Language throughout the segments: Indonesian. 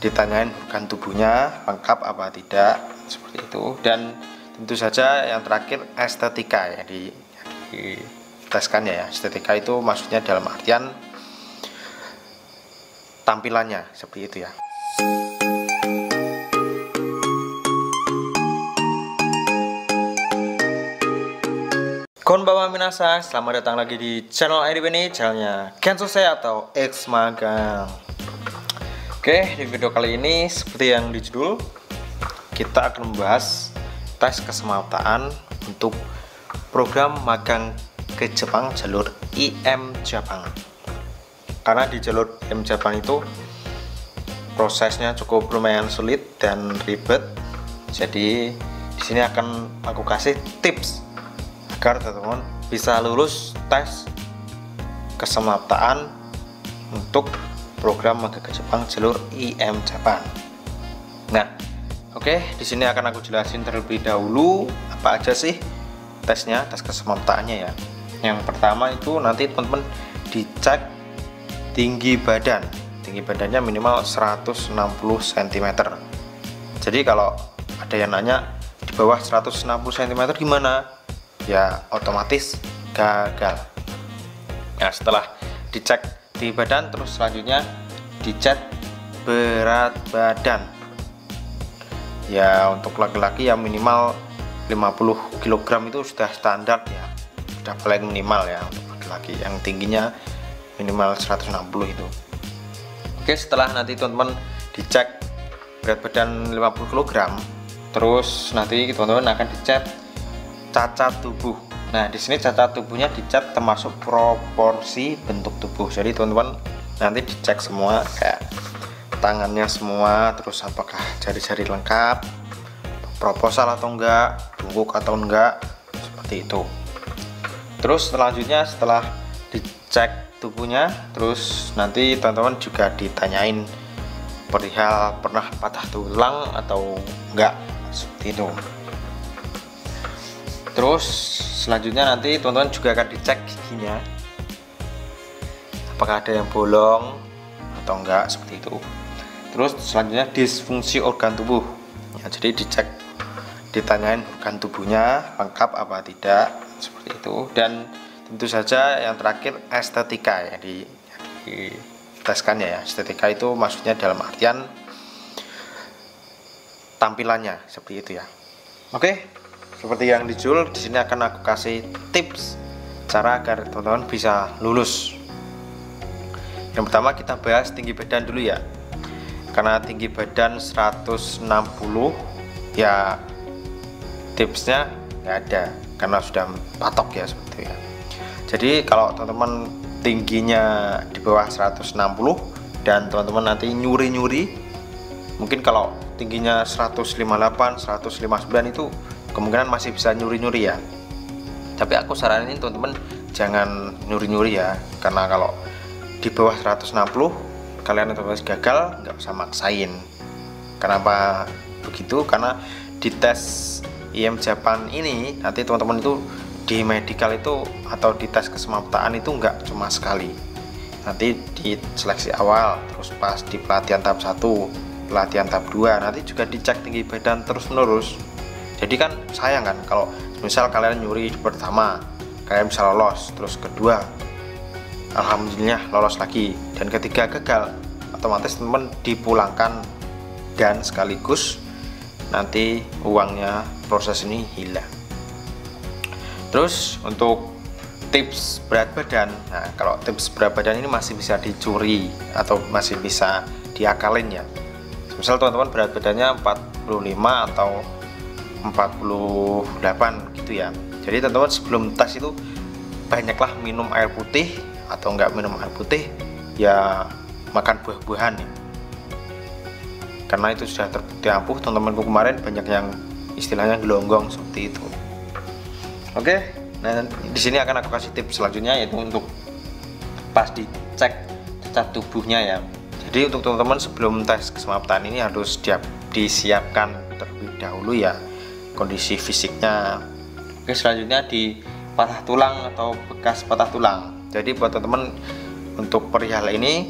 ditanyain organ tubuhnya lengkap apa tidak, seperti itu. Dan tentu saja yang terakhir estetika ya, diteskan ya. Estetika itu maksudnya dalam artian tampilannya, seperti itu ya. Konbanwa minasang, selamat datang lagi di channel IDP ini, channelnya Kensosei atau X Magang. Oke, di video kali ini seperti yang di judul, kita akan membahas tes kesemaptaan untuk program magang ke Jepang jalur IM Jepang. Karena di jalur IM Jepang itu prosesnya cukup lumayan sulit dan ribet. Jadi di sini akan aku kasih tips agar teman-teman bisa lulus tes kesemaptaan untuk program magang ke Jepang jalur IM Jepang. Nah, oke, di sini akan aku jelasin terlebih dahulu apa aja sih tesnya, tes kesemaptaannya ya. Yang pertama itu nanti teman-teman dicek tinggi badan. Tinggi badannya minimal 160 cm. Jadi kalau ada yang nanya di bawah 160 cm gimana? Ya otomatis gagal. Nah, setelah dicek tinggi badan, terus selanjutnya dicek berat badan. Ya untuk laki-laki ya minimal 50 kg itu sudah standar ya, sudah paling minimal ya untuk laki-laki. Yang tingginya minimal 160 itu. Oke, setelah nanti teman-teman dicek berat badan 50 kg, terus nanti teman-teman akan dicek cacat tubuh. Nah, di sini cacat tubuhnya dicek termasuk proporsi bentuk tubuh. Jadi teman-teman nanti dicek semua, kayak tangannya semua, terus apakah jari-jari lengkap, proposal atau enggak, bungkuk atau enggak, seperti itu. Terus selanjutnya setelah dicek tubuhnya, terus nanti teman-teman juga ditanyain perihal pernah patah tulang atau enggak, seperti itu. Terus selanjutnya nanti teman-teman juga akan dicek giginya, apakah ada yang bolong atau enggak, seperti itu. Terus selanjutnya disfungsi organ tubuh ya, jadi dicek, ditanyain organ tubuhnya lengkap apa tidak, seperti itu. Dan tentu saja yang terakhir estetika ya, diteskan ya. Estetika itu maksudnya dalam artian tampilannya, seperti itu ya. Oke, seperti yang dijul, di sini akan aku kasih tips cara agar teman-teman bisa lulus. Yang pertama kita bahas tinggi badan dulu ya. Karena tinggi badan 160 ya tipsnya nggak ada, karena sudah patok ya, seperti itu ya. Jadi kalau teman-teman tingginya di bawah 160 dan teman-teman nanti nyuri-nyuri, mungkin kalau tingginya 158, 159 itu kemungkinan masih bisa nyuri-nyuri ya. Tapi aku saranin teman-teman jangan nyuri-nyuri ya, karena kalau di bawah 160 kalian otomatis gagal, nggak usah maksain. Kenapa begitu? Karena di tes IM Jepang ini nanti teman-teman itu di medical itu atau di tes kesemaptaan itu nggak cuma sekali. Nanti di seleksi awal, terus pas di pelatihan tahap 1, pelatihan tahap 2, nanti juga dicek tinggi badan terus menerus. Jadi kan sayang kan kalau misal kalian nyuri di pertama, kalian bisa lolos, terus kedua alhamdulillah lolos lagi, dan ketiga gagal, otomatis teman dipulangkan dan sekaligus nanti uangnya proses ini hilang. Terus untuk tips berat badan, nah kalau tips berat badan ini masih bisa dicuri atau masih bisa diakalin ya. Misal teman-teman berat badannya 45 atau 48 gitu ya. Jadi teman-teman sebelum tes itu banyaklah minum air putih, atau enggak minum air putih ya makan buah-buahan ya. Karena itu sudah terbukti ampuh. Teman-temanku kemarin banyak yang istilahnya gelonggong seperti itu. Oke, nah di sini akan aku kasih tips selanjutnya, yaitu untuk pas dicek cacat tubuhnya ya. Jadi untuk teman-teman sebelum tes kesemaptaan ini harus disiapkan terlebih dahulu ya kondisi fisiknya. Oke, selanjutnya di patah tulang atau bekas patah tulang. Jadi buat teman-teman untuk perihal ini,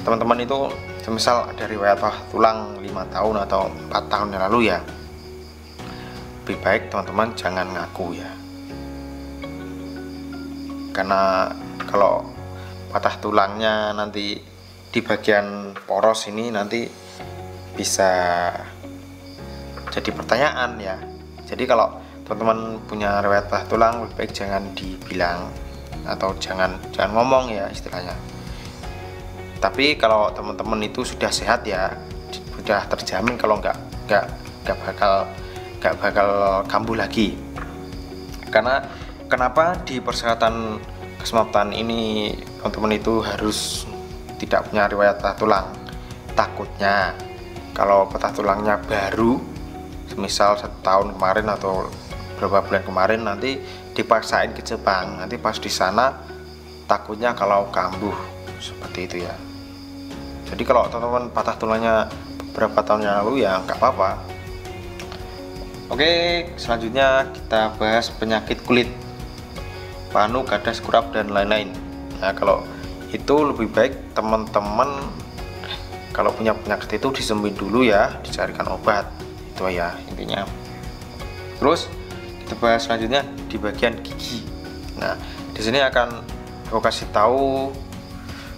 teman-teman itu semisal ada riwayat patah tulang 5 tahun atau 4 tahun yang lalu ya, lebih baik teman-teman jangan ngaku ya, karena kalau patah tulangnya nanti di bagian poros ini nanti bisa jadi pertanyaan ya. Jadi kalau teman-teman punya riwayat patah tulang, lebih baik jangan dibilang atau jangan ngomong ya istilahnya. Tapi kalau teman-teman itu sudah sehat ya, sudah terjamin kalau nggak bakal kambuh lagi. Karena kenapa di persyaratan keselamatan ini teman-teman itu harus tidak punya riwayat patah tulang? Takutnya kalau patah tulangnya baru, semisal 1 tahun kemarin atau beberapa bulan kemarin, nanti dipaksain ke Jepang, nanti pas di sana takutnya kalau kambuh seperti itu ya. Jadi kalau teman-teman patah tulangnya beberapa tahun yang lalu ya nggak apa-apa. Oke, selanjutnya kita bahas penyakit kulit, panu, gadas, kurap, dan lain-lain. Nah, kalau itu lebih baik teman-teman kalau punya penyakit itu disembuhin dulu ya, dicarikan obat. Itu ya intinya. Terus kita bahas selanjutnya di bagian gigi. Nah, di sini akan aku kasih tahu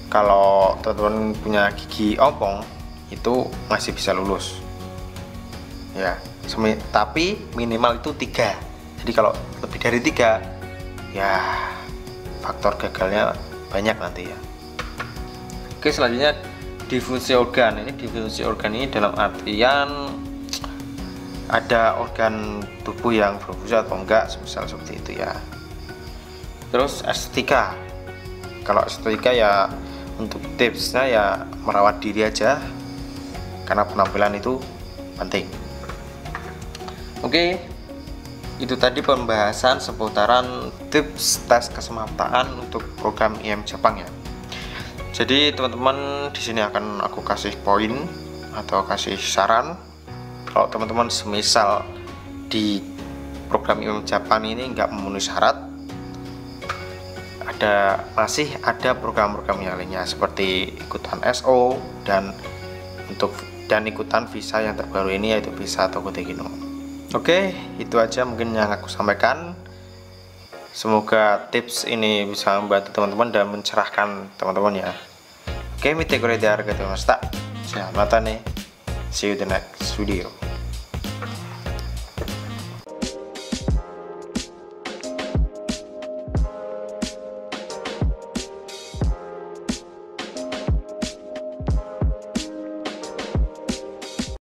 kalau teman-teman punya gigi ompong itu masih bisa lulus ya, tapi minimal itu 3. Jadi kalau lebih dari 3 ya faktor gagalnya banyak nanti ya. Oke, selanjutnya difungsi organ. Ini difungsi organ ini dalam artian ada organ tubuh yang berfungsi atau enggak, misal seperti itu ya. Terus estetika. Kalau estetika ya untuk tipsnya ya merawat diri aja, karena penampilan itu penting. Oke, itu tadi pembahasan seputaran tips tes kesemaptaan untuk program IM Jepang ya. Jadi teman-teman, di sini akan aku kasih poin atau kasih saran. Kalau teman-teman semisal di program IM Jepang ini nggak memenuhi syarat, masih ada program-program yang lainnya seperti ikutan SO dan ikutan visa yang terbaru ini, yaitu visa Togo Tegino. Oke, itu aja mungkin yang aku sampaikan. Semoga tips ini bisa membantu teman-teman dan mencerahkan teman-teman ya. Oke, mite kore de arigatou gozaimashita. Mata nih. See you the next video.